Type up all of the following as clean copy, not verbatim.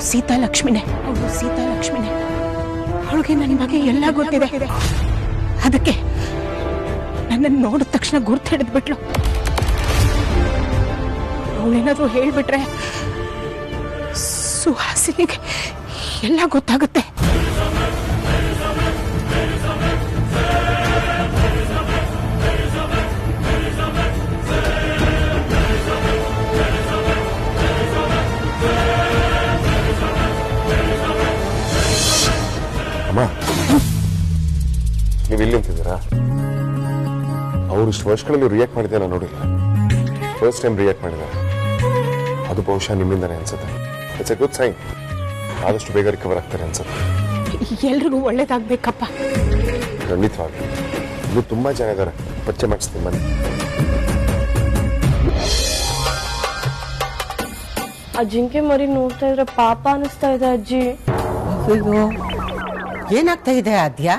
ಸೀತಾ ಲಕ್ಷ್ಮಿನೇ. ಅವಳಿಗೆ ನನ್ನ ಬಗ್ಗೆ ಎಲ್ಲ ಗೊತ್ತಿದೆ. ಅದಕ್ಕೆ ನನ್ನನ್ನು ನೋಡಿದ ತಕ್ಷಣ ಗುರ್ತು ಹಿಡಿದ್ಬಿಟ್ಲು. ಅವಳೇನಾದ್ರೂ ಹೇಳ್ಬಿಟ್ರೆ ಸುಹಾಸಿನಿಗೆ ಎಲ್ಲ ಗೊತ್ತಾಗುತ್ತೆ. ನೀವು ಇಲ್ಲಿ ನಿಂತಿದ್ದೀರಾ? ಅವರು ಇಷ್ಟು ವರ್ಷಗಳಲ್ಲಿ ರಿಯಾಕ್ಟ್ ಮಾಡಿದ್ದೆ ನಾನು ನೋಡಿಲ್ಲ. ಫಸ್ಟ್ ಟೈಮ್ ರಿಯಾಕ್ಟ್ ಮಾಡಿದ್ದಾರೆ. ಅದು ಬಹುಶಃ ನಿಮ್ಮಿಂದಾನೆ ಅನ್ಸುತ್ತೆ. It's a good sign. ಆದಷ್ಟು ಬೇಗ ರಿಕವರ್ ಆಗ್ತಾರೆ ಅನ್ಸುತ್ತೆ. ಎಲ್ರಿಗೂ ಒಳ್ಳೇದಾಗ್ಬೇಕಪ್ಪ. ಖಂಡಿತವಾಗಿ. ಇದು ತುಂಬಾ ಜನ ಇದ್ದಾರೆ. ಪರಿಚಯ ಮಾಡಿಸ್ತೀನಿ ಬನ್ನಿ. ಆ ಜಿಂಕೆ ಮರಿ ನೋಡ್ತಾ ಇದ್ರೆ ಪಾಪ ಅನಿಸ್ತಾ ಇದೆ ಅಜ್ಜಿ. ಅಯ್ಯೋ, ಏನಾಗ್ತಾ ಇದೆ ಆದ್ಯಾ?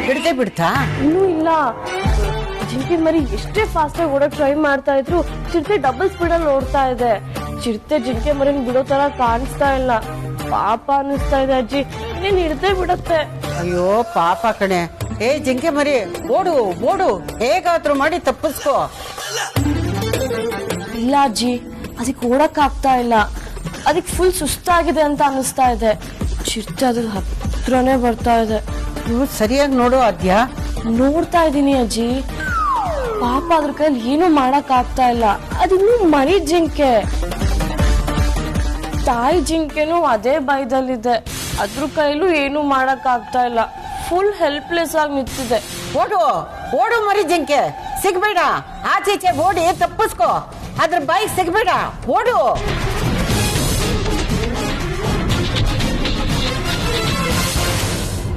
ಬಿಡ್ತೆ ಬಿಡ್ತಾ? ಇನ್ನೂ ಇಲ್ಲ. ಜಿಂಕೆ ಮರಿ ಎಷ್ಟೇ ಫಾಸ್ಟ್ ಆಗಿ ಓಡಕ್ ಟ್ರೈ ಮಾಡ್ತಾ ಇದ್ರು ಚಿರತೆ ಡಬಲ್ ಸ್ಪೀಡ್ ಅಲ್ಲಿ ಓಡ್ತಾ ಇದೆ. ಚಿರತೆ ಜಿಂಕೆ ಮರಿನ ಬಿಡೋ ತರ ಕಾಣಿಸ್ತಾ ಇಲ್ಲ. ಪಾಪ ಅನಿಸ್ತಾ ಇದೆ ಅಜ್ಜಿ. ನೀನ್ ಹಿಡ್ದೇ ಬಿಡತ್ತೆ. ಅಯ್ಯೋ ಪಾಪ ಕಣೆ. ಏ ಜಿಂಕೆ ಮರಿ, ಓಡು ಓಡು, ಹೇಗಾದ್ರೂ ಮಾಡಿ ತಪ್ಪಿಸ್ಕೋ. ಇಲ್ಲ ಅಜ್ಜಿ, ಅದಕ್ಕೆ ಓಡಕ್ ಆಗ್ತಾ ಇಲ್ಲ. ಅದಕ್ಕೆ ಫುಲ್ ಸುಸ್ತಾಗಿದೆ ಅಂತ ಅನಿಸ್ತಾ ಇದೆ. ಚಿರತೆ ಅದ್ರ ಹತ್ರನೇ ಬರ್ತಾ ಇದೆ. ನೀವು ಸರಿಯಾಗಿ ನೋಡು ಆದ್ಯಾ. ನೋಡ್ತಾ ಇದೀನಿ ಅಜ್ಜಿ. ಪಾಪ ಅದ್ರ ಕೈಲಿ ಏನು ಮಾಡಕ್ ಆಗ್ತಾ ಇಲ್ಲ. ಅದಿನ್ನೂ ಮರಿ ಜಿಂಕೆ. ತಾಯಿ ಜಿಂಕೆನೂ ಅದೇ ಭಯದಲ್ಲಿದೆ. ಅದ್ರ ಕೈಲೂ ಏನು ಮಾಡಕ್ ಆಗ್ತಾ ಇಲ್ಲ. ಫುಲ್ ಹೆಲ್ಪ್ಲೆಸ್ ಆಗಿ ನಿಂತಿದೆ. ಓಡು ಓಡು ಮರಿ ಜಿಂಕೆ, ಸಿಗ್ಬೇಡ. ಆಚೀಚೆ ಓಡಿ ತಪ್ಪಿಸ್ಕೋ. ಅದ್ರ ಬಾಯಿಗೆ ಸಿಗ್ಬೇಡ, ಓಡು.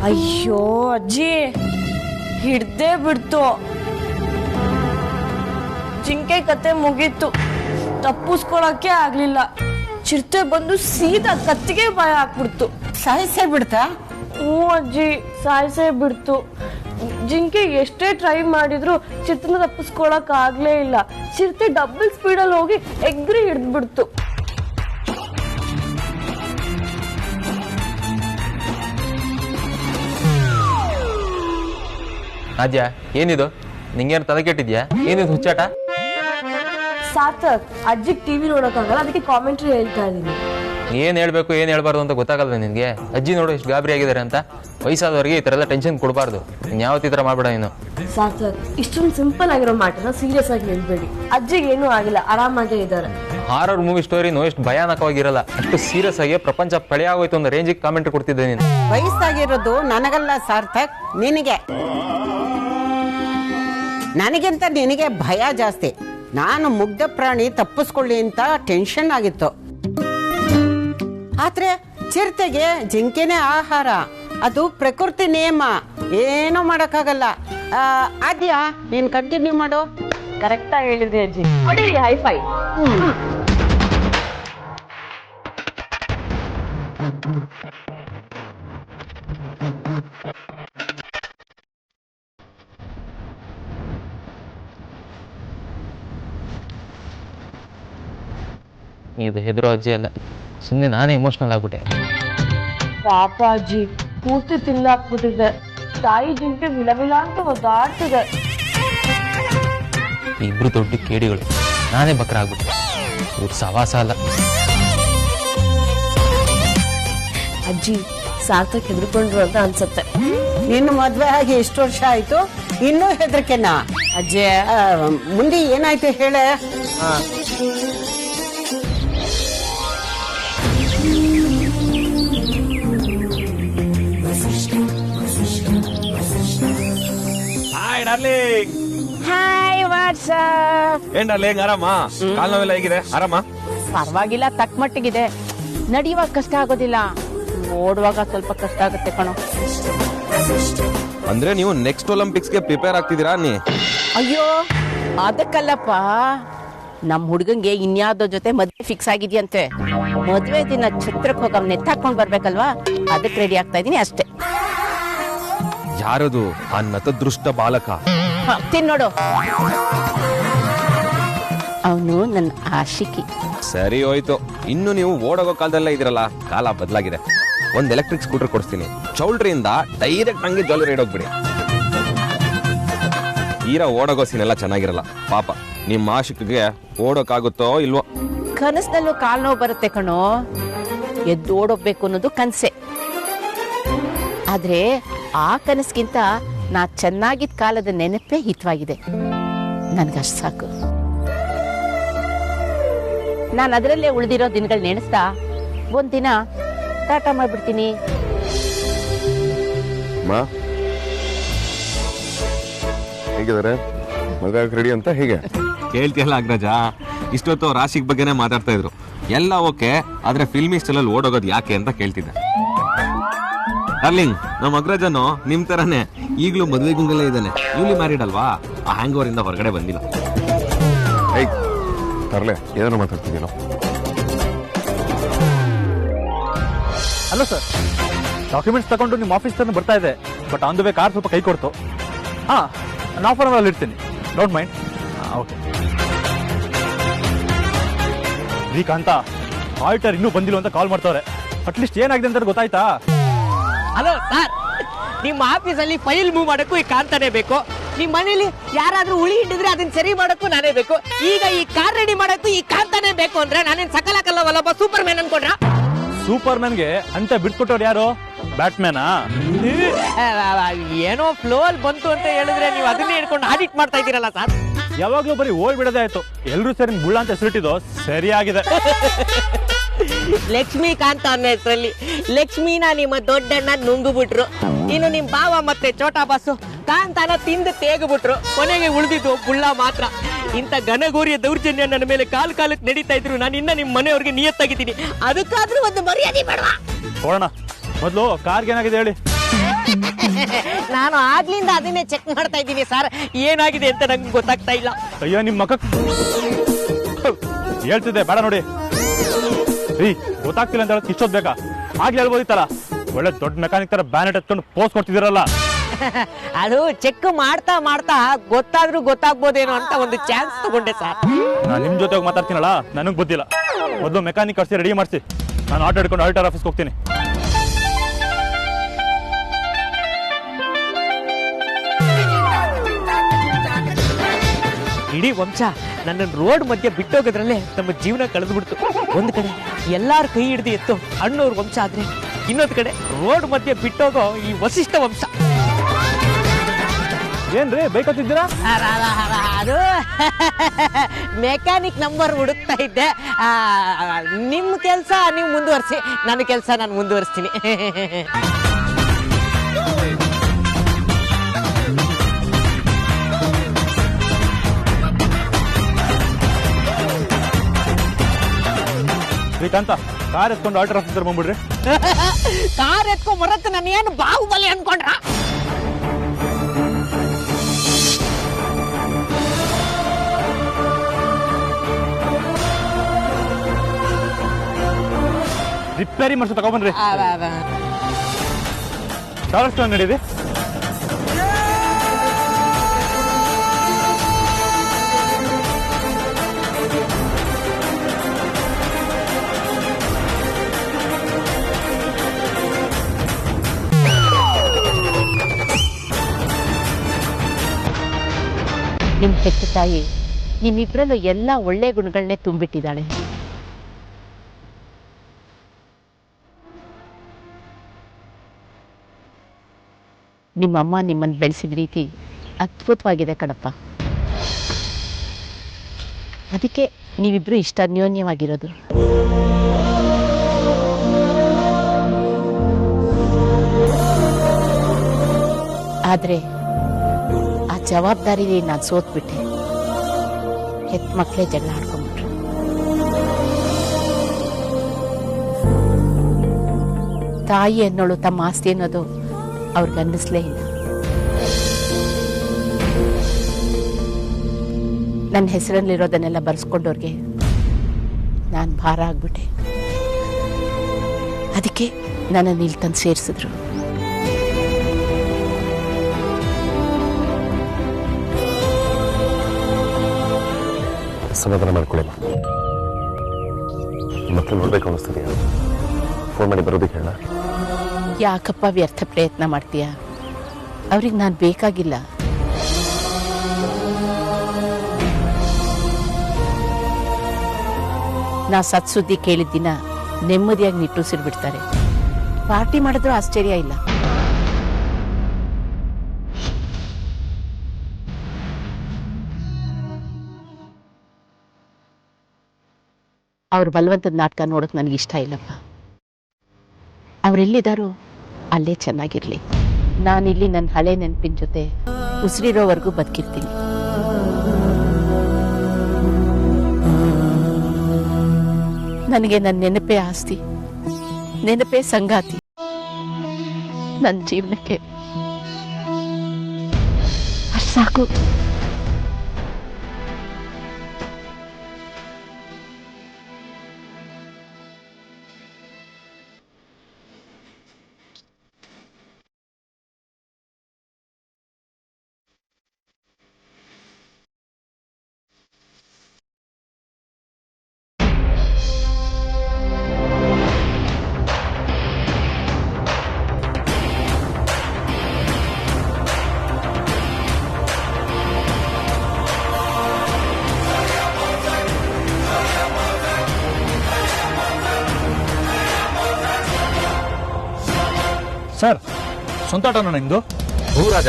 ಅಯ್ಯೋ ಅಜ್ಜಿ, ಹಿಡ್ದೇ ಬಿಡ್ತು. ಜಿಂಕೆ ಕತೆ ಮುಗೀತು. ತಪ್ಪಿಸ್ಕೊಳಕ್ಕೆ ಆಗ್ಲಿಲ್ಲ. ಚಿರತೆ ಬಂದು ಸೀದಾ ಕತ್ತಿಗೆ ಭಯ ಹಾಕ್ಬಿಡ್ತು. ಸಾಯಿಸೇ ಬಿಡ್ತಾ? ಹ್ಞೂ ಅಜ್ಜಿ, ಸಾಯಿಸೇ ಬಿಡ್ತು. ಜಿಂಕೆ ಎಷ್ಟೇ ಟ್ರೈ ಮಾಡಿದ್ರು ಚಿರತೆನ ತಪ್ಪಿಸ್ಕೊಳಕ್ ಆಗ್ಲೇ ಇಲ್ಲ. ಚಿರತೆ ಡಬಲ್ ಸ್ಪೀಡಲ್ಲಿ ಹೋಗಿ ಎಗ್ರಿ ಹಿಡಿದ್ಬಿಡ್ತು. ಆದ್ಯಾ, ಏನಿದು? ನಿಂಗೇನು ತಲೆ ಕೆಟ್ಟಿದ್ಯಾ? ಏನಿದು ಹುಚ್ಚಾಟ? ಸಾರ್ಥಕ್, ಅಜ್ಜಿಗೆ ಟಿವಿ ನೋಡಕ್ಕಾಗಲ್ಲ, ಅದಕ್ಕೆ ಕಾಮೆಂಟ್ರಿ ಹೇಳ್ತಾ ಇದೀನಿ. ಏನ್ ಹೇಳ್ಬೇಕು ಏನ್ ಹೇಳ್ಬಾರ್ದು ಅಂತ ಗೊತ್ತಾಗಲ್ವ ನಿನ್ಗೆ? ಅಜ್ಜಿ ನೋಡು ಎಷ್ಟು ಗಾಬರಿ ಆಗಿದ್ದಾರೆ ಅಂತ. ವಯಸ್ಸಾದವರಿಗೆ ಈ ತರ ಎಲ್ಲ ಟೆನ್ಷನ್ ಕೊಡಬಾರ್ದು. ಯಾವತ್ತಿ ತರ ಮಾಡ್ಬೇಡ ನೀನು. ಸಾರ್ಥಕ್, ಇಷ್ಟೊಂದು ಸಿಂಪಲ್ ಆಗಿರೋ ಮಾಟನ ಸೀರಿಯಸ್ ಆಗಿ ಹೇಳ್ಬೇಡಿ. ಅಜ್ಜಿಗೆ ಏನೂ ಆಗಿಲ್ಲ, ಆರಾಮಾಗೇ ಇದ್ದಾರೆ. ಹಾರರ್ ಮೂವಿ ಸ್ಟೋರಿನೂ ಎಷ್ಟು ಭಯಾನಕವಾಗಿರಲ್ಲ. ಅಷ್ಟು ಸೀರಿಯಸ್ ಆಗಿ ಪ್ರಪಂಚ ಪಳೆಯ ಆಗೋಯ್ತು ಅನ್ನೋ ರೇಂಜಿಗೆ ಕಾಮೆಂಟ್ ಕೊಡ್ತಿದ್ದೆ ನೀನು. ವಯಸ್ಸಾಗಿರೋದು ನನಗಲ್ಲ ಸಾರ್ಥಕ್, ನಿನಗೆ. ನನಗಿಂತ ನಿನಗೆ ಭಯ ಜಾಸ್ತಿ. ನಾನು ಮುಗ್ಧ ಪ್ರಾಣಿ ತಪ್ಪಿಸ್ಕೊಳ್ಳಿ ಅಂತ ಟೆನ್ಷನ್ ಆಗಿತ್ತು. ಆದ್ರೆ ಚಿರತೆಗೆ ಜಿಂಕೆನೇ ಆಹಾರ. ಅದು ಪ್ರಕೃತಿ ನಿಯಮ, ಏನೂ ಮಾಡಕ್ಕಾಗಲ್ಲ. ಆದ್ಯಾ, ನೀನ್ ಕಂಟಿನ್ಯೂ ಮಾಡು. ಕರೆಕ್ಟ್ ಆಗಿ ಹೇಳಿದ್ರಿ ಅಜ್ಜಿ. ಹೈಫೈ. ಇದು ಹೆದರೋ ಅಜ್ಜಿ ಅಲ್ಲ, ಸುಮ್ಮನೆ ನಾನೇ ಎಮೋಷನಲ್ ಆಗ್ಬಿಟ್ಟೆ. ಪಾಪ ಅಜ್ಜಿ, ಪೂರ್ತಿ ತಿಂದಾಕ್ಬಿಟ್ಟಿದೆ. ತಾಯಿ ಜಿಂಕೆ ವಿಲವಿಲ ಅಂತ ಒದ್ದಾಡ್ತಿದೆ. ಇಬ್ರು ದೊಡ್ಡ ಕೇಡಿಗಳು, ನಾನೇ ಬಕ್ರ ಆಗ್ಬಿಟ್ಟೆ. ಇವ್ರ ಸವಾಸ ಅಲ್ಲ. ಅಜ್ಜಿ, ಸಾರ್ಥಕ್ ಹೆದರ್ಕೊಂಡ್ರು ಅಂತ ಅನ್ಸತ್ತೆ. ನಿನ್ನ ಮದ್ವೆ ಆಗಿ ಎಷ್ಟು ವರ್ಷ ಆಯ್ತು, ಇನ್ನೂ ಹೆದರಿಕೆನಾ? ಅಜ್ಜಿ, ಮುಂದೆ ಏನಾಯ್ತು ಹೇಳೆ. Hi darling. Hi WhatsApp. ಏನ್ ಡಾರ್ಲಿಂಗ್, ಆರಾಮ? ಕಾಲ್ ನೋವೆಲ್ಲ ಹೇಗಿದೆ? ಆರಾಮ? ಪರವಾಗಿಲ್ಲ, ತಕ್ಕ ಮಟ್ಟಿಗಿದೆ. ನಡೆಯುವಾಗ ಕಷ್ಟ ಆಗೋದಿಲ್ಲ, ಓಡುವಾಗ ಸ್ವಲ್ಪ ಕಷ್ಟ ಆಗುತ್ತೆ ಕಣೋ. ಅಂದ್ರೆ ನೀವು ನೆಕ್ಸ್ಟ್ ಒಲಿಂಪಿಕ್ಸ್ಗೆ ಪ್ರಿಪೇರ್ ಆಗ್ತಿದ್ದೀರಾ ನೀ? ಅಯ್ಯೋ ಅದಕ್ಕಲ್ಲಪ್ಪ, ನಮ್ ಹುಡುಗಂಗೆ ಇನ್ಯಾವ್ದೋ ಜೊತೆ ಮದ್ವೆ ಫಿಕ್ಸ್ ಆಗಿದ್ಯಂತೆ. ಮದ್ವೆ ದಿನ ಛತ್ರಕ್ಕೆ ಹೋಗ ನೆತ್ತಾಕೊಂಡ್ ಬರ್ಬೇಕಲ್ವಾ, ಅದಕ್ಕೆ ರೆಡಿ ಆಗ್ತಾ ಇದೀನಿ ಅಷ್ಟೇ. ಯಾರದು ಆ ನತದೃಷ್ಟ ಬಾಲಕ? ನೋಡು, ಅವನು ನನ್ನ ಆಶಿಕಿ. ಸರಿ ಹೋಯ್ತು, ಇನ್ನು ನೀವು ಓಡೋಗೋ ಕಾಲದಲ್ಲೇ ಇದಿರಲ್ಲ, ಕಾಲ ಬದಲಾಗಿದೆ. ಒಂದ್ ಎಲೆಕ್ಟ್ರಿಕ್ ಸ್ಕೂಟರ್ ಕೊಡಿಸ್ತೀನಿ, ಚೌಲ್ಟ್ರಿಯಿಂದ ಡೈರೆಕ್ಟ್ ಹಂಗೆ ಜಾಲಿ ರೈಡ್ ಹೋಗ್ಬಿಡಿ. ತೀರಾ ಓಡೋಗೋ ಸೀನೆಲ್ಲ ಚೆನ್ನಾಗಿರಲ್ಲ. ಪಾಪ ನಿಮ್ಮ ಆಶಿಕ್ಗೆ ಓಡೋಕ್ಕಾಗುತ್ತೋ ಇಲ್ವೋ. ಕನಸಿನಲ್ಲೂ ಕಾಲ್ ನೋವು ಬರುತ್ತೆ ಕಣೋ. ಎದ್ದು ಓಡೋಗ್ಬೇಕು ಅನ್ನೋದು ಕನಸೆ. ಆದ್ರೆ ಆ ಕನಸ್ಗಿಂತ ನಾ ಚೆನ್ನಾಗಿದ್ದ ಕಾಲದ ನೆನಪೇ ಹಿತವಾಗಿದೆ. ನನ್ಗಷ್ಟು ಸಾಕು. ನಾನು ಅದರಲ್ಲೇ ಉಳಿದಿರೋ ದಿನಗಳು ನೆನೆಸ್ತಾ ಒಂದಿನ ಟಾಟಾ ಮಾಡ್ಬಿಡ್ತೀನಿ. ಹೇಗಿದ್ದಾರೆ? ಮದುವೆ ರೆಡಿ ಅಂತ ಹೇಗೆ ಹೇಳ್ತಿಯಲ್ಲ ಅಗ್ರಜ, ಇಷ್ಟೊತ್ತು ರಾಶಿಕ್ ಬಗ್ಗೆನೇ ಮಾತಾಡ್ತಾ ಇದ್ರು. ಎಲ್ಲ ಓಕೆ, ಆದ್ರೆ ಫಿಲ್ಮಿ ಸ್ಟೈಲಲ್ಲಿ ಓಡೋಗೋದು ಯಾಕೆ ಅಂತ ಕೇಳ್ತಿದ್ದೆ. ಡಾರ್ಲಿಂಗ್, ನಮ್ಮ ಅಗ್ರಜನು ನಿಮ್ ತರನೇ ಈಗಲೂ ಮದುವೆ ಗುಂಗಲ್ಲೇ ಇದ್ದಾನೆ. ನ್ಯೂಲಿ ಮ್ಯಾರಿಡ್ ಅಲ್ವಾ, ಆ ಹ್ಯಾಂಗ್ ಓವರ್ ಇಂದ ಹೊರಗಡೆ ಬಂದಿಲ್ಲ. ತರ್ಲೆ ಏನಾರು ಮಾತಾಡ್ತಿದ್ದೀನೋ? ಹಲೋ ಸರ್, ಡಾಕ್ಯುಮೆಂಟ್ಸ್ ತಗೊಂಡು ನಿಮ್ಮ ಆಫೀಸ್ ತನಕ ಬರ್ತಾ ಇದೆ. But on the way car ಸ್ವಲ್ಪ ಕೈ ಕೊಡ್ತು. ಹಾಂ, ನಾನು ಆಫರ್ ಅಲ್ಲಿ ಇರ್ತೀನಿ, ಡೋಂಟ್ ಮೈಂಡ್. ಓಕೆ. ಈ ಕಾಂತ ಆಲ್ಟರ್ ಇನ್ನೂ ಬಂದಿಲ್ಲ ಅಂತ ಕಾಲ್ ಮಾಡ್ತಾವ್ರೆ. ಅಟ್ಲೀಸ್ಟ್ ಏನಾಗಿದೆ ಅಂತ ಗೊತ್ತಾಯ್ತಾ? ಹಲೋ ಸರ್, ನಿಮ್ಮ ಆಫೀಸಲ್ಲಿ ಫೈಲ್ ಮೂವ್ ಮಾಡಕ್ಕೂ ಈ ಕಾಂತಾನೆ ಬೇಕು. ನಿಮ್ಮ ಮನೇಲಿ ಯಾರಾದ್ರೂ ಉಳಿ ಹಿಡಿದ್ರೆ ಅದನ್ನ ಸರಿ ಮಾಡಕ್ಕೂ ನಾನೇ ಬೇಕು. ಈಗ ಈ ಕಾರ್ ರೆಡಿ ಮಾಡಕ್ಕೂ ಈ ಕಾಂತಾನೆ ಬೇಕು ಅಂದ್ರೆ ನಾನೇನ್ ಸಕಲಕಲ್ಲವಲ್ಲೊಬ್ಬ ಸೂಪರ್ ಮ್ಯಾನ್ ಅನ್ಕೊಂಡ್ರ? ಸೂಪರ್ ಮ್ಯಾನ್ಗೆ ಅಂತ ಬಿಟ್ಕೊಟ್ಟವ್ರು ಯಾರು? ಬ್ಯಾಟ್ಮ್ಯಾನಾ? ಏನೋ ಫ್ಲೋ ಅಲ್ಲಿ ಬಂತು ಅಂತ ಹೇಳಿದ್ರೆ ನೀವು ಅದನ್ನೇ ಹಿಡ್ಕೊಂಡು ಆಡಿಟ್ ಮಾಡ್ತಾ ಇದ್ದೀರಲ್ಲ ಸರ್. ಯಾವಾಗ್ಲೂ ಬರೀ ಓಡ್ ಬಿಡೋದೇ ಆಯ್ತು. ಎಲ್ರೂ ಸೇರಿ ಬುಳ್ಳ ಅಂತ ಹೆಸರಿಟ್ಟಿದ್ದು ಸರಿಯಾಗಿದೆ. ಲಕ್ಷ್ಮೀಕಾಂತ ಅನ್ನೋ ಹೆಸರಲ್ಲಿ ಲಕ್ಷ್ಮೀನ ನಿಮ್ಮ ದೊಡ್ಡಣ್ಣ ನುಂಗುಬಿಟ್ರು. ಇನ್ನು ನಿಮ್ ಬಾವ ಮತ್ತೆ ಚೋಟಾ ಬಾಸು ಕಾಂತಾನ ತಿಂದು ತೇಗ್ಬಿಟ್ರು. ಕೊನೆಗೆ ಉಳಿದಿದ್ದು ಬುಳ್ಳ ಮಾತ್ರ. ಇಂಥ ಘನಘೋರಿಯ ದೌರ್ಜನ್ಯ ನನ್ನ ಮೇಲೆ ಕಾಲಕ್ಕೆ ನಡೀತಾ ಇದ್ರು. ನಾನು ಇನ್ನ ನಿಮ್ಮ ಮನೆಯವ್ರಿಗೆ ನಿಯತ್ತಾಗಿದ್ದೀನಿ. ಅದಕ್ಕಾದ್ರೂ ಒಂದು ಮರ್ಯಾದೆ ಬೇಡವಾ? ನೋಡೋಣ, ಮೊದಲು ಕಾರ್ಗೆ ಏನಾಗಿದೆ ಹೇಳಿ. ನಾನು ಆಗ್ಲಿಂದ ಅದನ್ನೇ ಚೆಕ್ ಮಾಡ್ತಾ ಇದ್ದೀನಿ ಸರ್. ಏನಾಗಿದೆ ಅಂತ ನಂಗೆ ಗೊತ್ತಾಗ್ತಾ ಇಲ್ಲ. ಅಯ್ಯೋ, ನಿಮ್ಮ ಮಕ್ಕ ಹೇಳ್ತಿದ್ದೆ ಬೇಡ ನೋಡಿ. ರೀ, ಗೊತ್ತಾಗ್ತಿಲ್ಲ ಅಂತ ಹೇಳಕ್ ಇಷ್ಟೊತ್ತು ಬೇಕಾ? ಆಗ್ಲೇ ಹೇಳ್ಬೋದಿತ್ತಲ್ಲ. ಒಳ್ಳೆ ದೊಡ್ಡ ಮೆಕ್ಯಾನಿಕ್ ತರ ಬ್ಯಾನೆಟ್ ಎತ್ಕೊಂಡು ಪೋಸ್ ಕೊಡ್ತಿದ್ದೀರಲ್ಲ. ಅದು ಚೆಕ್ ಮಾಡ್ತಾ ಮಾಡ್ತಾ ಗೊತ್ತಾದ್ರೂ ಗೊತ್ತಾಗ್ಬೋದೇನೋ ಅಂತ ಒಂದು ಚಾನ್ಸ್ ತಗೊಂಡೆ ಸರ್. ನಾನು ನಿಮ್ ಜೊತೆ ಮಾತಾಡ್ತೀನಲ್ಲ, ನನಗ್ ಗೊತ್ತಿಲ್ಲ. ಮೊದಲು ಮೆಕ್ಯಾನಿಕ್ ಕರ್ಸಿ ರೆಡಿ ಮಾಡಿಸಿ. ನಾನು ಆಟೋ ಹಿಡ್ಕೊಂಡು ಆಲ್ಟರ್ ಆಫೀಸ್ಗೆ ಹೋಗ್ತೀನಿ. ಇಡೀ ವಂಶ ನನ್ನನ್ನು ರೋಡ್ ಮಧ್ಯೆ ಬಿಟ್ಟೋಗೋದ್ರಲ್ಲೇ ನಮ್ಮ ಜೀವನ ಕಳೆದ್ಬಿಡ್ತು. ಒಂದು ಕಡೆ ಎಲ್ಲಾರ ಕೈ ಹಿಡಿದು ಎತ್ತು ಅಣ್ಣವ್ರ ವಂಶ ಆದ್ರೆ, ಇನ್ನೊಂದು ಕಡೆ ರೋಡ್ ಮಧ್ಯೆ ಬಿಟ್ಟೋಗೋ ಈ ವಸಿಷ್ಠ ವಂಶ. ಏನ್ರಿ ಬೈಕತ್ತಿದ್ದೀರಾ? ಅದು ಮೆಕ್ಯಾನಿಕ್ ನಂಬರ್ ಹುಡುಕ್ತಾ ಇದ್ದೆ. ನಿಮ್ಮ ಕೆಲಸ ನೀವು ಮುಂದುವರಿಸಿ, ನನ್ನ ಕೆಲಸ ನಾನು ಮುಂದುವರಿಸ್ತೀನಿ. ಶ್ರೀಕಾಂತ, ಕಾರ್ ಎತ್ಕೊಂಡು ಆಲ್ಟರ್ ಆಫೀಸರ್ ಬಂದ್ಬಿಡ್ರಿ. ಕಾರ್ ಎತ್ಕೊಂಡ್ ಬರಕ್ಕೆ ನಾನು ಏನು ಬಾಹುಬಲಿ ಅನ್ಕೊಂಡ್ರ? ರಿಪೇರಿ ಮಾಡಿಸಿ ತಗೊಬನ್ರಿ. ಕಾರಷ್ಟು ನಡೀರಿ. ನಿಮ್ ಹೆತ್ತ ತಾಯಿ ನಿಮ್ಮಿಬ್ರಲ್ಲೂ ಎಲ್ಲ ಒಳ್ಳೆ ಗುಣಗಳನ್ನೇ ತುಂಬಿಟ್ಟಿದ್ದಾಳೆ. ನಿಮ್ಮಮ್ಮ ನಿಮ್ಮನ್ನು ಬೆಳೆಸಿದ ರೀತಿ ಅದ್ಭುತವಾಗಿದೆ ಕಣಪ್ಪ. ಅದಕ್ಕೆ ನೀವಿಬ್ರು ಇಷ್ಟ ಅನ್ಯೋನ್ಯವಾಗಿರೋದು. ಆದ್ರೆ ಆ ಜವಾಬ್ದಾರಿಲಿ ನಾನು ಸೋತ್ಬಿಟ್ಟೆ. ಹೆತ್ತ ಮಕ್ಕಳೇ ಜಗಳ ಆಡ್ಕೊಂಡ್ಬಿಟ್ರು. ತಾಯಿ ಅನ್ನೋಳು ತಮ್ಮ ಆಸ್ತಿ ಅನ್ನೋದು ಅವ್ರಿಗೆ ಅನ್ನಿಸ್ಲೇ ಇಲ್ಲ. ನನ್ನ ಹೆಸರಲ್ಲಿರೋದನ್ನೆಲ್ಲ ಬರ್ಸ್ಕೊಂಡವ್ರಿಗೆ ನಾನು ಭಾರ ಆಗ್ಬಿಟ್ಟೆ. ಅದಕ್ಕೆ ನನ್ನನ್ನು ಇಲ್ಲಿ ತಂದು ಸೇರಿಸಿದ್ರು. ಸಮಾಧಾನ ಮಾಡ್ಕೊಳ್ಳಿ. ಮತ್ತೆ ನೋಡ್ಬೇಕು ಅನ್ನಿಸ್ತಿದೆಯಾ? ಫೋನ್ ಮಾಡಿ ಬರೋದಕ್ಕೆ ಹೇಳ. ಯಾಕಪ್ಪ ವ್ಯರ್ಥ ಪ್ರಯತ್ನ ಮಾಡ್ತೀಯ? ಅವ್ರಿಗೆ ನಾನು ಬೇಕಾಗಿಲ್ಲ. ನಾ ಸತ್ ಸುದ್ದಿ ಕೇಳಿದ ದಿನ ನೆಮ್ಮದಿಯಾಗಿ ನಿಟ್ಟೂಸಿರ್ಬಿಡ್ತಾರೆ. ಪಾರ್ಟಿ ಮಾಡಿದ್ರು ಆಶ್ಚರ್ಯ ಇಲ್ಲ. ಅವ್ರ ಬಲವಂತದ ನಾಟಕ ನೋಡೋಕೆ ನನಗೆ ಇಷ್ಟ ಇಲ್ಲಪ್ಪ. ಅವರೆಲ್ಲಿದ್ದಾರೋ ಅಲ್ಲೇ ಚೆನ್ನಾಗಿರ್ಲಿ. ನಾನಿಲ್ಲಿ ನನ್ನ ಹಳೆ ನೆನಪಿನ ಜೊತೆ ಉಸಿರಿರೋವರೆಗೂ ಬದುಕಿರ್ತೀನಿ. ನನಗೆ ನನ್ನ ನೆನಪೇ ಆಸ್ತಿ, ನೆನಪೇ ಸಂಗಾತಿ. ನನ್ನ ಜೀವನಕ್ಕೆ ಅಷ್ಟ್ ಸಾಕು. ಸರ್, ಸ್ವಂತ ಆಟೋನ ನಿಮ್ದು? ಹೂ ರಾಜ.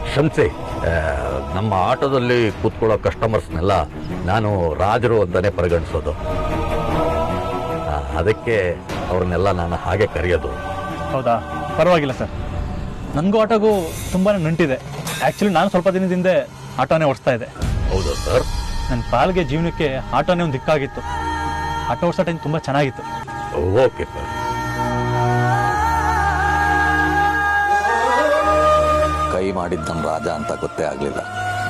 ಕ್ಷಮಿಸಿ, ನಮ್ಮ ಆಟೋದಲ್ಲಿ ಕೂತ್ಕೊಳ್ಳೋ ಕಸ್ಟಮರ್ಸ್ನೆಲ್ಲ ನಾನು ರಾಜರು ಅಂತಾನೆ ಪರಿಗಣಿಸೋದು. ಅದಕ್ಕೆ ಅವ್ರನ್ನೆಲ್ಲ ನಾನು ಹಾಗೆ ಕರೆಯೋದು. ಹೌದಾ? ಪರವಾಗಿಲ್ಲ ಸರ್. ನನಗೂ ಆಟೋಗೂ ತುಂಬಾ ನಂಟಿದೆ. ಆ್ಯಕ್ಚುಲಿ ನಾನು ಸ್ವಲ್ಪ ದಿನದಿಂದ ಆಟೋನೇ ಓಡಿಸ್ತಾ ಇದ್ದೆ. ಹೌದಾ ಸರ್? ನನ್ನ ಪಾಲ್ಗೆ ಜೀವನಕ್ಕೆ ಆಟೋನೇ ಒಂದು ದಿಕ್ಕಾಗಿತ್ತು. ಆಟೋ ಓಡಿಸೋ ಟೈಮ್ ತುಂಬ ಚೆನ್ನಾಗಿತ್ತು. Okay sir. ಕೈ ಮಾಡಿದ್ದು ನಮ್ಮ ರಾಜ ಅಂತ ಗೊತ್ತೇ ಆಗಲಿಲ್ಲ.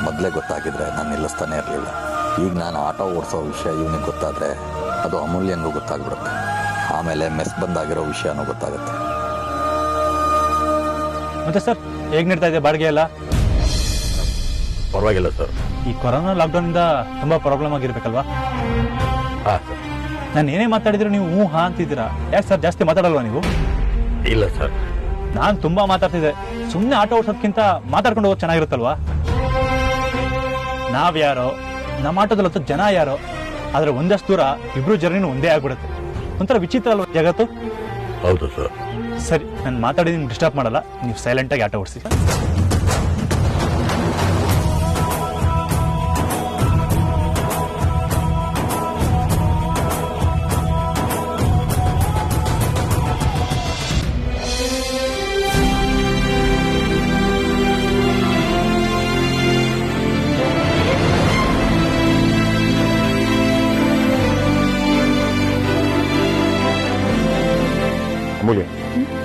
ಮೊದಲೇ ಗೊತ್ತಾಗಿದ್ರೆ ನಾನು ನಿಲ್ಲಿಸ್ತಾನೆ ಇರಲಿಲ್ಲ. ಈಗ ನಾನು ಆಟೋ ಓಡಿಸೋ ವಿಷಯ ಇವನಿಗೆ ಗೊತ್ತಾದರೆ ಅದು ಅಮೂಲ್ಯನಿಗೂ ಗೊತ್ತಾಗ್ಬಿಡುತ್ತೆ. ಆಮೇಲೆ ಮೆಸ್ ಬಂದಾಗಿರೋ ವಿಷಯನೂ ಗೊತ್ತಾಗುತ್ತೆ. ಮತ್ತೆ ಸರ್, ಹೇಗೆ ನಡೀತಾ ಇದೆ ಬಾಡಿಗೆ ಎಲ್ಲ? ಪರವಾಗಿಲ್ಲ ಸರ್. ಈ ಕೊರೋನಾ ಲಾಕ್ಡೌನಿಂದ ತುಂಬ ಪ್ರಾಬ್ಲಮ್ ಆಗಿರ್ಬೇಕಲ್ವಾ? ಹಾಂ ಸರ್. ನಾನು ಏನೇ ಮಾತಾಡಿದ್ರು ನೀವು ಹ್ಞೂ ಹಾ ಅಂತಿದ್ದೀರಾ. ಯಾಕೆ ಸರ್, ಜಾಸ್ತಿ ಮಾತಾಡಲ್ವಾ ನೀವು? ಇಲ್ಲ ಸರ್. ನಾನು ತುಂಬ ಮಾತಾಡ್ತಿದ್ದೆ. ಸುಮ್ಮನೆ ಆಟೋ ಓಡಿಸೋದಕ್ಕಿಂತ ಮಾತಾಡ್ಕೊಂಡು ಹೋಗೋದು ಚೆನ್ನಾಗಿರುತ್ತಲ್ವಾ? ನಾವ್ಯಾರೋ, ನಮ್ಮ ಆಟೋದಲ್ಲಿ ಹೊತ್ತು ಜನ ಯಾರೋ, ಆದರೆ ಒಂದಷ್ಟು ದೂರ ಇಬ್ರು ಜರ್ನಿನೂ ಒಂದೇ ಆಗ್ಬಿಡುತ್ತೆ. ಒಂಥರ ವಿಚಿತ್ರ ಅಲ್ವಾ ಜಗತ್ತು? ಹೌದು ಸರ್. ಸರಿ, ನಾನು ಮಾತಾಡಿ ನಿಮ್ಗೆ ಡಿಸ್ಟರ್ಬ್ ಮಾಡಲ್ಲ. ನೀವು ಸೈಲೆಂಟಾಗಿ ಆಟೋ ಓಡಿಸಿ.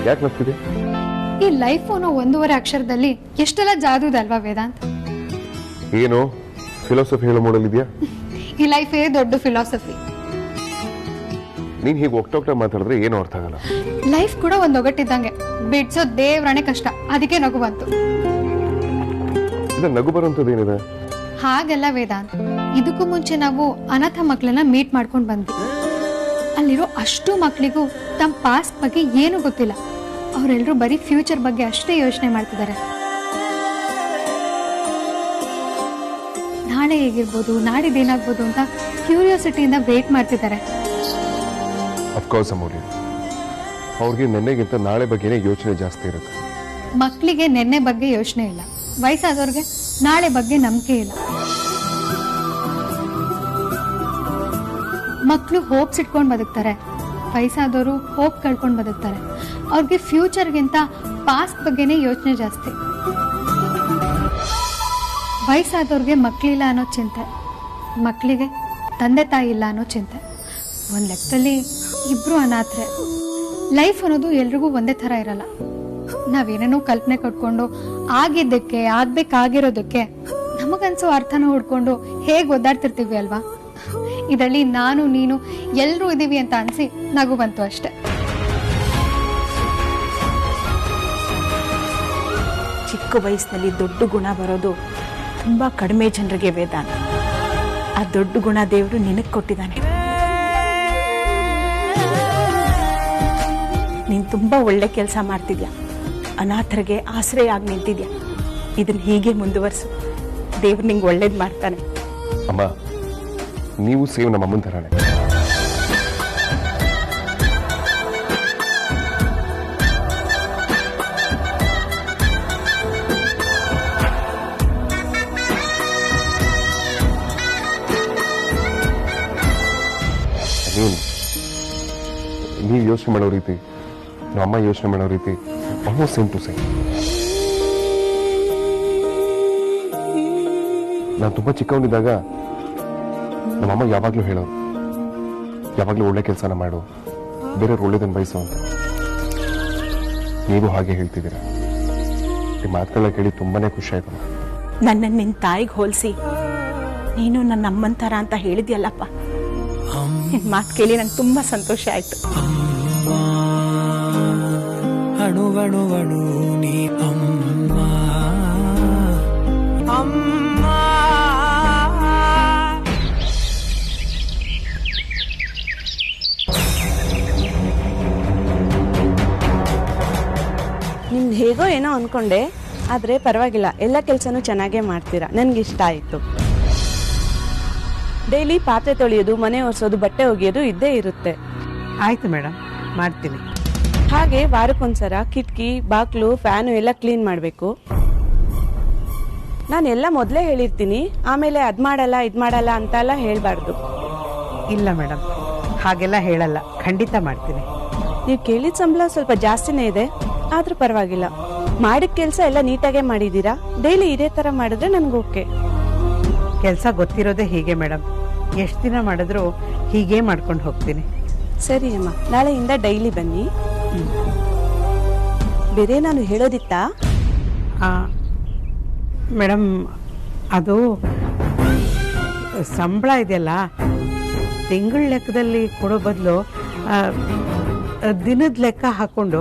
ಯಾಕೆ ನಗ್ತಿದೆ? ಈ ಲೈಫ್ ಅನ್ನೋ 1.5 ಅಕ್ಷರದಲ್ಲಿ ಎಷ್ಟೆಲ್ಲ ಜಾದು ಇದೆ ಅಲ್ವಾ ವೇದಾಂತ್? ಏನು ಫಿಲಾಸಫಿ ಹೇಳೋ ಮೂಡಲಿದ್ಯಾ? ಈ ಲೈಫೇ ದೊಡ್ಡ ಫಿಲಾಸಫಿ. ನೀನ್ ಹೀಗೆ ಒಕ್ಟೊಕ್ಟ ಮಾತಾಡಿದ್ರೆ ಏನು ಅರ್ಥ ಆಗಲ್ಲ. ಲೈಫ್ ಕೂಡ ಒಂದು ಒಗಟ್ಟಿದ್ದಂಗೆ, ಬಿಡ್ಸೋ ದೇವ್ರಣೆ ಕಷ್ಟ. ಅದಕ್ಕೆ ನಗು ಬಂತು. ನಗು ಬರುವಂತದ್ದೇನಿದೆ? ಹಾಗೆಲ್ಲ ವೇದಾಂತ್, ಇದಕ್ಕೂ ಮುಂಚೆ ನಾವು ಅನಾಥ ಮಕ್ಕಳನ್ನ ಮೀಟ್ ಮಾಡ್ಕೊಂಡು ಬಂದ್ವಿ. ಅಲ್ಲಿರೋ ಅಷ್ಟು ಮಕ್ಕಳಿಗೂ ತಮ್ಮ ಪಾಸ್ಟ್ ಬಗ್ಗೆ ಏನು ಗೊತ್ತಿಲ್ಲ. ಅವರೆಲ್ಲರೂ ಬರೀ ಫ್ಯೂಚರ್ ಬಗ್ಗೆ ಅಷ್ಟೇ ಯೋಚನೆ ಮಾಡ್ತಿದ್ದಾರೆ. ನಾಳೆ ಹೇಗಿರ್ಬೋದು, ನಾಡಿದ್ದೇನಾಗ್ಬೋದು ಅಂತ ಕ್ಯೂರಿಯಾಸಿಟಿಯಿಂದ ವೇಟ್ ಮಾಡ್ತಿದ್ದಾರೆ. ಅಫ್ಕೋರ್ಸ್ ಅಮೂಲ್ಯ, ಅವ್ರಿಗೆ ನೆನ್ನೆಗಿಂತ ನಾಳೆ ಬಗ್ಗೆನೇ ಯೋಚನೆ ಜಾಸ್ತಿ ಇರುತ್ತೆ. ಮಕ್ಕಳಿಗೆ ನೆನ್ನೆ ಬಗ್ಗೆ ಯೋಚನೆ ಇಲ್ಲ, ವಯಸ್ಸಾದವ್ರಿಗೆ ನಾಳೆ ಬಗ್ಗೆ ನಂಬಿಕೆ ಇಲ್ಲ. ಮಕ್ಕಳು ಹೋಪ್ಸ್ ಇಟ್ಕೊಂಡು ಬದುಕ್ತಾರೆ, ವಯಸ್ಸಾದವರು ಹೋಪ್ ಕಳ್ಕೊಂಡು ಬದುಕ್ತಾರೆ. ಅವ್ರಿಗೆ ಫ್ಯೂಚರ್ಗಿಂತ ಪಾಸ್ಟ್ ಬಗ್ಗೆನೇ ಯೋಚನೆ ಜಾಸ್ತಿ. ವಯಸ್ಸಾದವ್ರಿಗೆ ಮಕ್ಕಳಿಲ್ಲ ಅನ್ನೋ ಚಿಂತೆ, ಮಕ್ಕಳಿಗೆ ತಂದೆ ತಾಯಿ ಇಲ್ಲ ಅನ್ನೋ ಚಿಂತೆ. ಒಂದು ಲೆಕ್ಕದಲ್ಲಿ ಇಬ್ರು ಅನಾಥರೆ. ಲೈಫ್ ಅನ್ನೋದು ಎಲ್ರಿಗೂ ಒಂದೇ ಥರ ಇರಲ್ಲ. ನಾವೇನೇನೋ ಕಲ್ಪನೆ ಕಟ್ಕೊಂಡು ಆಗಿದ್ದಕ್ಕೆ ಆಗ್ಬೇಕಾಗಿರೋದಕ್ಕೆ ನಮಗನ್ಸೋ ಅರ್ಥನ ಹುಡ್ಕೊಂಡು ಹೇಗೆ ಒದ್ದಾಡ್ತಿರ್ತೀವಿ ಅಲ್ವಾ? ಇದರಲ್ಲಿ ನಾನು ನೀನು ಎಲ್ಲರೂ ಇದೀವಿ ಅಂತ ಅನ್ಸಿ ನಗು ಬಂತು ಅಷ್ಟೆ. ಚಿಕ್ಕ ವಯಸ್ಸಿನಲ್ಲಿ ದೊಡ್ಡ ಗುಣ ಬರೋದು ತುಂಬಾ ಕಡಿಮೆ ಜನರಿಗೆ ವೇದಾಂತ. ಆ ದೊಡ್ಡ ಗುಣ ದೇವರು ನಿನಗೆ ಕೊಟ್ಟಿದ್ದಾನೆ. ನೀನು ತುಂಬ ಒಳ್ಳೆ ಕೆಲಸ ಮಾಡ್ತಿದ್ಯಾ, ಅನಾಥರಿಗೆ ಆಶ್ರಯ ಆಗಿ ನಿಂತಿದ್ಯಾ. ಇದನ್ನ ಹೀಗೆ ಮುಂದುವರಿಸು, ದೇವ್ರು ನಿಂಗೆ ಒಳ್ಳೇದು ಮಾಡ್ತಾನೆ. ಅಮ್ಮ, ನೀವು ಸೇವ್ ನಮ್ಮ ಅಮ್ಮನ ಥರಾನೆ. ನೀವು ಯೋಚನೆ ಮಾಡೋ ರೀತಿ, ನಮ್ಮ ಅಮ್ಮ ಯೋಚನೆ ಮಾಡೋ ರೀತಿ ಆಲ್ಮೋಸ್ಟ್ ಸೇಮ್ ಟು ಸೇಮ್. ನಾನು ತುಂಬ ಚಿಕ್ಕವನಿದ್ದಾಗ ನಮ್ಮಮ್ಮ ಯಾವಾಗಲೂ ಹೇಳೋರು, ಯಾವಾಗಲೂ ಒಳ್ಳೆ ಕೆಲಸನ ಮಾಡು, ಬೇರೆಯವ್ರು ಒಳ್ಳೇದನ್ನು ಬಯಸು ಅಂತ. ನೀವು ಹಾಗೆ ಹೇಳ್ತಿದ್ದೀರಾ. ಈ ಮಾತುಗಳನ್ನ ಕೇಳಿ ತುಂಬಾನೇ ಖುಷಿ ಆಯ್ತು. ನನ್ನನ್ನು ನಿನ್ನ ತಾಯಿಗೆ ಹೋಲಿಸಿ ನೀನು ನನ್ನ ಅಮ್ಮನ ಥರ ಅಂತ ಹೇಳಿದ್ಯಲ್ಲಪ್ಪ, ನಿನ್ನ ಮಾತು ಕೇಳಿ ನಂಗೆ ತುಂಬ ಸಂತೋಷ ಆಯಿತು. ಅಣುವಣುವಣು ನೀ ಅಮ್ಮ ಅಮ್ಮ. ನಿಮ್ದು ಹೇಗೋ ಏನೋ ಅನ್ಕೊಂಡೆ, ಆದರೆ ಪರವಾಗಿಲ್ಲ, ಎಲ್ಲ ಕೆಲಸನೂ ಚೆನ್ನಾಗೇ ಮಾಡ್ತೀರಾ, ನನಗಿಷ್ಟ ಆಯಿತು. ಡೈಲಿ ಪಾತ್ರೆ ತೊಳೆಯೋದು, ಮನೆ ಒರೆಸೋದು, ಬಟ್ಟೆ ಒಗೆಯೋದು ಇದ್ದೇ ಇರುತ್ತೆ. ಆಯ್ತು ಮೇಡಮ್, ಮಾಡ್ತೀನಿ. ಹಾಗೆ ವಾರಕ್ಕೊಂದ್ಸರ ಕಿಟಕಿ, ಬಾಕ್ಲು, ಫ್ಯಾನು ಎಲ್ಲ ಕ್ಲೀನ್ ಮಾಡಬೇಕು. ನಾನೆಲ್ಲ ಮೊದಲೇ ಹೇಳಿರ್ತೀನಿ, ಆಮೇಲೆ ಅದು ಮಾಡಲ್ಲ ಇದು ಮಾಡಲ್ಲ ಅಂತೆಲ್ಲ ಹೇಳಬಾರ್ದು. ಇಲ್ಲ ಮೇಡಮ್, ಹಾಗೆಲ್ಲ ಹೇಳಲ್ಲ, ಖಂಡಿತ ಮಾಡ್ತೀನಿ. ನೀವು ಕೇಳಿದ ಸಂಬಳ ಸ್ವಲ್ಪ ಜಾಸ್ತಿನೇ ಇದೆ, ಆದ್ರೂ ಪರವಾಗಿಲ್ಲ. ಮಾಡಿದ ಕೆಲಸ ಎಲ್ಲ ನೀಟಾಗೇ ಮಾಡಿದ್ದೀರಾ. ಡೈಲಿ ಇದೇ ಥರ ಮಾಡಿದ್ರೆ ನನಗೆ ಓಕೆ. ಕೆಲಸ ಗೊತ್ತಿರೋದೇ ಹೀಗೆ ಮೇಡಮ್, ಎಷ್ಟು ದಿನ ಮಾಡಿದ್ರು ಹೀಗೆ ಮಾಡ್ಕೊಂಡು ಹೋಗ್ತೀನಿ. ಸರಿ ಅಮ್ಮ, ನಾಳೆಯಿಂದ ಡೈಲಿ ಬನ್ನಿ. ಬೇರೆ ನಾನು ಹೇಳೋದಿತ್ತಾ? ಮೇಡಮ್, ಅದು ಸಂಬಳ ಇದೆಯಲ್ಲ, ತಿಂಗಳ ಲೆಕ್ಕದಲ್ಲಿ ಕೊಡೋ ಬದಲು ದಿನದ ಲೆಕ್ಕ ಹಾಕೊಂಡು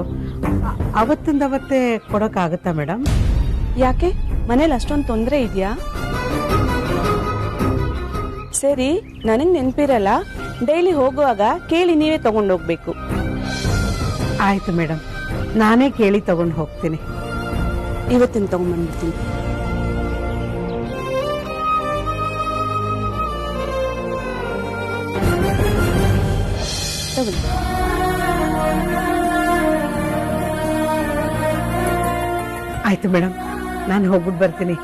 ಅವತ್ತಿಂದವತ್ತೇ ಕೊಡೋಕ್ಕಾಗತ್ತಾ ಮೇಡಮ್? ಯಾಕೆ, ಮನೇಲಿ ಅಷ್ಟೊಂದು ತೊಂದರೆ ಇದೆಯಾ? ಸರಿ, ನನಗೆ ನೆನಪಿರಲ್ಲ, ಡೈಲಿ ಹೋಗುವಾಗ ಕೇಳಿ ನೀವೇ ತಗೊಂಡೋಗ್ಬೇಕು. ಆಯ್ತು ಮೇಡಮ್, ನಾನೇ ಕೇಳಿ ತಗೊಂಡು ಹೋಗ್ತೀನಿ. ಇವತ್ತಿನ ತಗೊಂಡ್ಬಂದ್ಬಿಡ್ತೀನಿ. ಆಯ್ತು ಮೇಡಮ್, ನಾನು ಹೋಗ್ಬಿಟ್ಟು ಬರ್ತೀನಿ.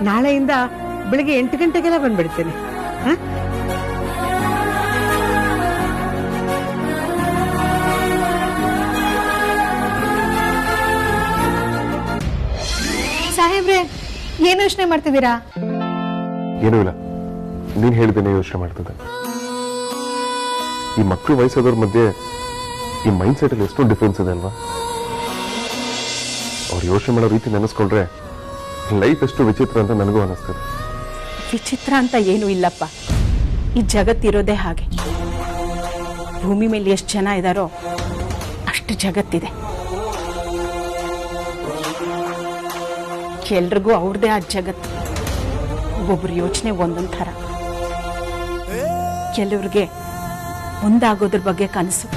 ನಾಳೆಯಿಂದ ಬೆಳಿಗ್ಗೆ 8 ಗಂಟೆಗೆಲ್ಲ ಬಂದ್ಬಿಡ್ತೀನಿ. ಸಾಹೇಬ್ರೆ, ಏನು ಯೋಚನೆ ಮಾಡ್ತಿದ್ದೀರಾ? ಏನೂ ಇಲ್ಲ, ನೀನ್ ಹೇಳಿದ್ದೇನೆ ಯೋಚನೆ ಮಾಡ್ತಿದ್ದೆ. ಈ ಮಕ್ಕಳು ವಯಸ್ಸಾದವ್ರ ಮಧ್ಯೆ ಈ ಮೈಂಡ್ ಸೆಟ್ ಅಲ್ಲಿ ಎಷ್ಟೊಂದು ಡಿಫ್ರೆನ್ಸ್ ಇದೆ ಅಲ್ವಾ? ಅವ್ರು ಯೋಚನೆ ಮಾಡೋ ರೀತಿ ನೆನೆಸ್ಕೊಂಡ್ರೆ ಲೈಫ್ ಎಷ್ಟು ವಿಚಿತ್ರ ಅಂತ ನನಗೂ ಅನಿಸ್ತದೆ. ವಿಚಿತ್ರ ಅಂತ ಏನೂ ಇಲ್ಲಪ್ಪ, ಈ ಜಗತ್ತಿರೋದೇ ಹಾಗೆ. ಭೂಮಿ ಮೇಲೆ ಎಷ್ಟು ಜನ ಇದ್ದಾರೋ ಅಷ್ಟು ಜಗತ್ತಿದೆ. ಎಲ್ರಿಗೂ ಅವ್ರದೇ ಆದ ಜಗತ್ತು. ಒಬ್ಬೊಬ್ರ ಯೋಚನೆ ಒಂದೊಂದು ಥರ. ಕೆಲವ್ರಿಗೆ ಮುಂದಾಗೋದ್ರ ಬಗ್ಗೆ ಕನಸು,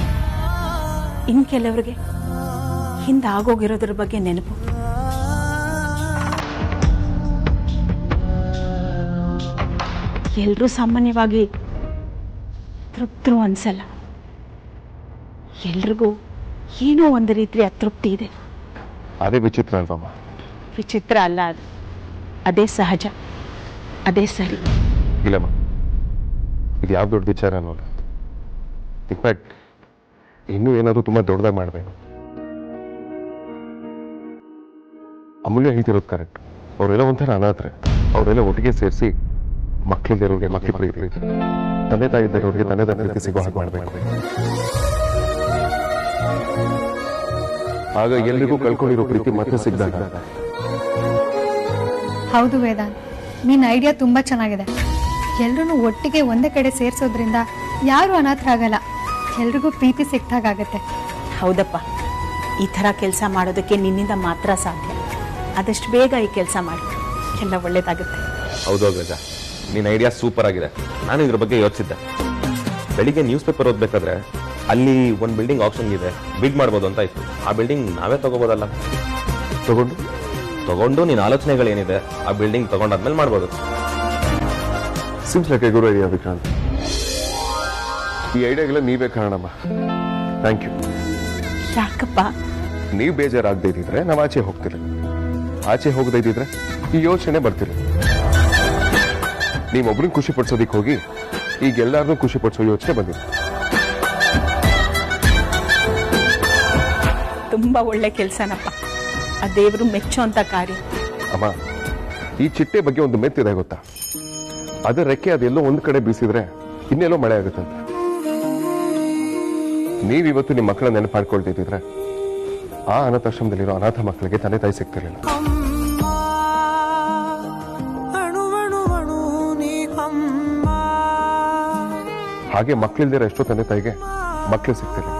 ಇನ್ನು ಕೆಲವ್ರಿಗೆ ಹಿಂದಾಗೋಗಿರೋದ್ರ ಬಗ್ಗೆ ನೆನಪು. ಎಲ್ಲರೂ ಸಾಮಾನ್ಯವಾಗಿ ತೃಪ್ತರು ಅನ್ಸಲ್ಲ. ಎಲ್ರಿಗೂ ಏನೋ ಒಂದು ರೀತಿಯ ಅತೃಪ್ತಿ ಇದೆ. ಅದೇ ವಿಚಿತ್ರ ಅಲ್ವಮ್ಮ? ವಿಚಿತ್ರ ಅಲ್ಲ, ಅದು ಅದೇ ಸಹಜ, ಅದೇ ಸರಿ. ಇಲ್ಲಮ್ಮ, ಇದು ಯಾವ ದೊಡ್ಡ ವಿಚಾರ ಅನ್ನೋಲ್ಲ. ಇನ್ಫ್ಯಾಕ್ಟ್ ಇನ್ನೂ ಏನಾದರೂ ತುಂಬ ದೊಡ್ಡದಾಗಿ ಮಾಡಬೇಕು. ಅಮೂಲ್ಯ ಹೇಳ್ತಿರೋದು ಕರೆಕ್ಟ್. ಅವರೆಲ್ಲ ಒಂಥರ ಅನಾಥರೆ. ಅವರೆಲ್ಲ ಒಟ್ಟಿಗೆ ಸೇರಿಸಿ ಮಕ್ಕಳಿದ್ದವ್ರಿಗೆ ಮಕ್ಕಳ ಪ್ರೀತಿ, ತಂದೆ ತಾಯಿ ಇದ್ದವ್ರಿಗೆ ತಂದೆ ತಾಯಿ ಪ್ರೀತಿ ಸಿಗೋ ಹಾಗೆ ಮಾಡಬೇಕು. ಆಗ ಎಲ್ರಿಗೂ ಕಳ್ಕೊಂಡಿರೋ ಪ್ರೀತಿ ಮತ್ತೆ ಸಿಗ್ದಾಗ. ಹೌದು ವೇದಾಂತ್, ನಿನ್ನ ಐಡಿಯಾ ತುಂಬ ಚೆನ್ನಾಗಿದೆ. ಎಲ್ರೂ ಒಟ್ಟಿಗೆ ಒಂದೇ ಕಡೆ ಸೇರಿಸೋದ್ರಿಂದ ಯಾರು ಅನಾಥರಾಗಲ್ಲ, ಎಲ್ರಿಗೂ ಪ್ರೀತಿ ಸಿಕ್ತಾಗತ್ತೆ. ಹೌದಪ್ಪ, ಈ ಥರ ಕೆಲಸ ಮಾಡೋದಕ್ಕೆ ನಿನ್ನಿಂದ ಮಾತ್ರ ಸಾಧ್ಯ. ಆದಷ್ಟು ಬೇಗ ಈ ಕೆಲಸ ಮಾಡಿ, ಎಲ್ಲ ಒಳ್ಳೇದಾಗುತ್ತೆ. ಹೌದು ಗಜ, ನಿನ್ನ ಐಡಿಯಾ ಸೂಪರ್ ಆಗಿದೆ. ನಾನು ಇದ್ರ ಬಗ್ಗೆ ಯೋಚಿಸಿದ್ದೆ. ಬೆಳಿಗ್ಗೆ ನ್ಯೂಸ್ ಪೇಪರ್ ಓದ್ಬೇಕಾದ್ರೆ ಅಲ್ಲಿ ಒಂದು ಬಿಲ್ಡಿಂಗ್ ಆಪ್ಷನ್ ಇದೆ, ಬಿಡ್ ಮಾಡ್ಬೋದು ಅಂತ ಇತ್ತು. ಆ ಬಿಲ್ಡಿಂಗ್ ನಾವೇ ತಗೋಬೋದಲ್ಲ? ತಗೊಂಡು ನಿನ್ನ ಆಲೋಚನೆಗಳೇನಿದೆ ಆ ಬಿಲ್ಡಿಂಗ್ ತಗೊಂಡಾದ್ಮೇಲೆ ಮಾಡ್ಬೋದು. Sims like A good idea Vikrant. ಈ ಐಡಿಯಾಗೆಲ್ಲ ನೀವೇ ಕಾರಣಮ್ಮ. Thank you. ಯಾಕಪ್ಪ? ನೀವು ಬೇಜಾರಾಗದೇ ಇದ್ದಿದ್ರೆ ನಾವು ಆಚೆ ಹೋಗ್ತಿರ್ಲಿಲ್ಲ. ಆಚೆ ಹೋಗದೇ ಇದ್ದಿದ್ರೆ ಈ ಯೋಚನೆ ಬರ್ತಿರ್ಲಿಲ್ಲ. ನೀವೊಬ್ರನ್ನ ಖುಷಿ ಪಡಿಸೋದಿಕ್ ಹೋಗಿ ಈಗ ಎಲ್ಲಾರನ್ನೂ ಖುಷಿ ಪಡಿಸೋ ಯೋಚನೆ ಬಂದಿದೆ. ತುಂಬಾ ಒಳ್ಳೆ ಕೆಲಸನಪ್ಪ. ಆ ದೇವರು ಮೆಚ್ಚೋ ಅಂತ ಕಾರ್ಯ. ಅಮ್ಮ, ಈ ಚಿಟ್ಟೆ ಬಗ್ಗೆ ಒಂದು ಮೆತ್ತಿದೆ ಗೊತ್ತಾ? ಅದರ ರೆಕ್ಕೆ ಅದೆಲ್ಲೋ ಒಂದ್ ಕಡೆ ಬೀಸಿದ್ರೆ ಇನ್ನೆಲ್ಲೋ ಮಳೆ ಆಗುತ್ತಂತೆ. ನೀವಿವತ್ತು ನಿಮ್ಮ ಮಕ್ಕಳ ನೆನಪಾಡ್ಕೊಳ್ತಿದ್ರೆ ಆ ಅನಾಥಾಶ್ರಮದಲ್ಲಿರೋ ಅನಾಥ ಮಕ್ಕಳಿಗೆ ತಂದೆ ತಾಯಿ ಸಿಗ್ತಿರ್ಲಿಲ್ಲ. ಹಾಗೆ ಮಕ್ಕಳಿಲ್ದಿರೋ ಎಷ್ಟೋ ತಂದೆ ತಾಯಿಗೆ ಮಕ್ಕಳು ಸಿಗ್ತಿರ್ಲಿಲ್ಲ.